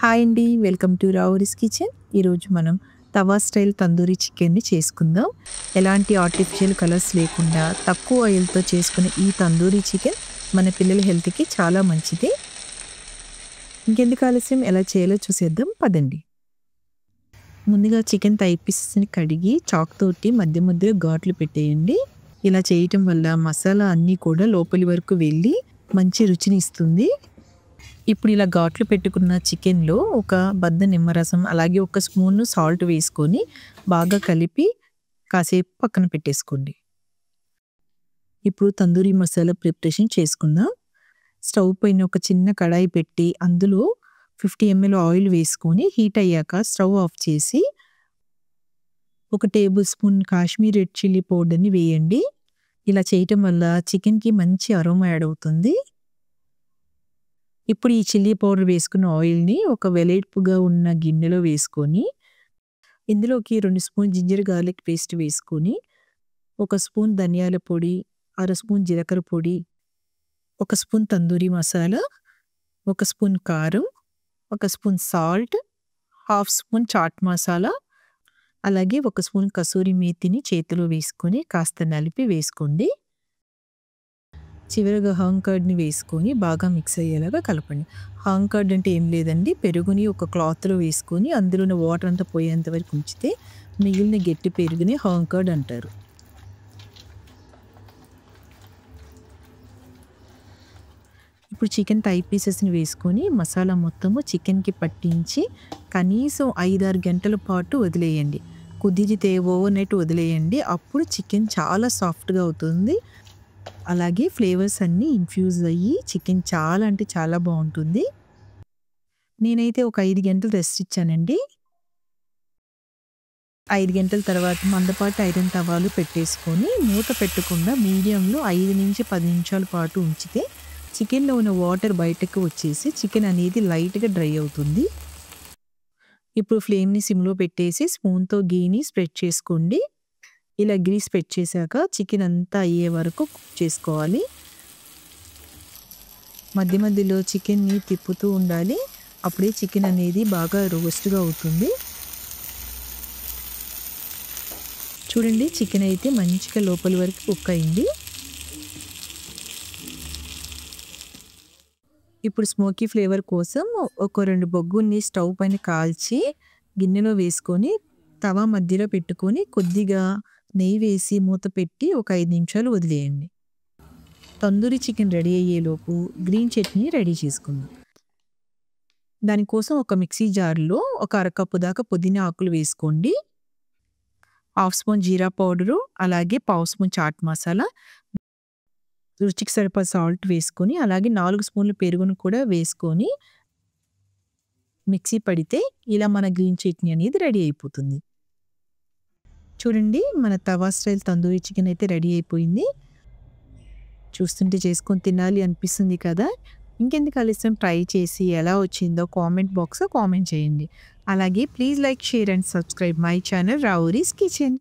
Hi అండి. Welcome to Raavuri's kitchen. ఈరోజు మనం తవా స్టైల్ తందూరి చికెన్‌ని చేసుకుందాం. ఎలాంటి ఆర్టిఫిషియల్ కలర్స్ లేకుండా తక్కువ ఆయిల్‌తో చేసుకునే ఈ తందూరి చికెన్ మన పిల్లల హెల్త్‌కి చాలా మంచిది. ఇంకెందుకు ఆలస్యం, ఎలా చేయాలో చూసేద్దాం పదండి. ముందుగా చికెన్ థై పీసెస్‌ని కడిగి చాక్ తోటి మధ్య మధ్యలో ఘాట్లు పెట్టేయండి. ఇలా చేయటం వల్ల మసాలా అన్నీ కూడా లోపలి వరకు వెళ్ళి మంచి రుచిని ఇస్తుంది. ఇప్పుడు ఇలా ఘాట్లు పెట్టుకున్న చికెన్‌లో ఒక బద్ద నిమ్మరసం, అలాగే ఒక స్పూను సాల్ట్ వేసుకొని బాగా కలిపి కాసేపు పక్కన పెట్టేసుకోండి. ఇప్పుడు తందూరి మసాలా ప్రిపరేషన్ చేసుకుందాం. స్టవ్ పైన ఒక చిన్న కడాయి పెట్టి అందులో 50 ml ఆయిల్ వేసుకొని హీట్ అయ్యాక స్టవ్ ఆఫ్ చేసి 1 table spoon Kashmir red chilli పౌడర్‌ని వేయండి. ఇలా చేయటం వల్ల చికెన్‌కి మంచి అరోమా యాడ్ అవుతుంది. ఇప్పుడు ఈ చిల్లీ పౌడర్ వేసుకున్న ఆయిల్‌ని ఒక వెడల్పుగా ఉన్న గిన్నెలో వేసుకొని ఇందులోకి 2 స్పూన్ జింజర్ గార్లిక్ పేస్ట్ వేసుకొని, 1 స్పూన్ ధనియాల పొడి, అర స్పూన్ జీలకర్ర పొడి, 1 స్పూన్ తందూరి మసాలా, 1 స్పూన్ కారం, 1 spoon salt, half spoon chaat masala, అలాగే 1 స్పూన్ కసూరి మేతిని చేతిలో వేసుకొని కాస్త నలిపి వేసుకోండి. చివరగా హాంగ్ కర్డ్‌ని వేసుకొని బాగా మిక్స్ అయ్యేలాగా కలపండి. హాంగ్ కర్డ్ అంటే ఏం లేదండి, పెరుగుని ఒక క్లాత్‌లో వేసుకొని అందులో ఉన్న వాటర్ అంతా పోయేంత వరకు ఉంచితే మిగిలిన గట్టి పెరుగుని హాంగ్ కర్డ్ అంటారు. ఇప్పుడు చికెన్ థై పీసెస్‌ని వేసుకొని మసాలా మొత్తము చికెన్‌కి పట్టించి కనీసం 5-6 గంటల పాటు వదిలేయండి. కుదిరితే ఓవర్ నైట్ వదిలేయండి. అప్పుడు చికెన్ చాలా సాఫ్ట్‌గా అవుతుంది. అలాగే ఫ్లేవర్స్ అన్నీ ఇన్‌ఫ్యూజ్ అయ్యి చికెన్ చాలా అంటే చాలా బావుంటుంది. నేనైతే ఒక 5 గంటలు రెస్ట్ ఇచ్చానండి. 5 గంటల తర్వాత మందపాటి ఐరన్ తవాలు పెట్టేసుకొని మూత పెట్టకుండా మీడియంలో 5-10 నిమిషాల పాటు ఉంచితే చికెన్‌లో ఉన్న వాటర్ బయటకు వచ్చేసి చికెన్ అనేది లైట్‌గా డ్రై అవుతుంది. ఇప్పుడు ఫ్లేమ్‌ని సిమ్‌లో పెట్టేసి స్పూన్‌తో గీని స్ప్రెడ్ చేసుకోండి. ఇలా గీ స్ప్రెడ్ చేశాక చికెన్ అంతా అయ్యే వరకు కుక్ చేసుకోవాలి. మధ్య మధ్యలో చికెన్‌ని తిప్పుతూ ఉండాలి. అప్పుడే చికెన్ అనేది బాగా రోస్ట్‌గా అవుతుంది. చూడండి, చికెన్ అయితే మంచిగా లోపలి వరకు కుక్ అయింది. ఇప్పుడు స్మోకీ ఫ్లేవర్ కోసం ఒక 2 బొగ్గుల్ని స్టవ్ పైన కాల్చి గిన్నెలో వేసుకొని తవా మధ్యలో పెట్టుకొని కొద్దిగా నెయ్యి వేసి మూత పెట్టి ఒక 5 నిమిషాలు వదిలేయండి. తందూరి చికెన్ రెడీ అయ్యేలోపు గ్రీన్ చట్నీ రెడీ చేసుకుందాం. దానికోసం ఒక మిక్సీ జార్‌లో ఒక అరకప్పు దాకా పుదీనా ఆకులు వేసుకోండి. హాఫ్ స్పూన్ జీరా పౌడరు, అలాగే పావు స్పూన్ చాట్ మసాలా, రుచికి సరిపడా సాల్ట్ వేసుకొని, అలాగే 4 స్పూన్లు పెరుగును కూడా వేసుకొని మిక్సీ పడితే ఇలా మన గ్రీన్ చట్నీ అనేది రెడీ అయిపోతుంది. చూడండి, మన తవా స్టైల్ తందూరి చికెన్ అయితే రెడీ అయిపోయింది. చూస్తుంటే చేసుకొని తినాలి అనిపిస్తుంది కదా! ఇంకెందుకు ఆలస్యం, ట్రై చేసి ఎలా వచ్చిందో కామెంట్ బాక్స్‌లో కామెంట్ చేయండి. అలాగే please like, share and subscribe my channel Raavuri's kitchen.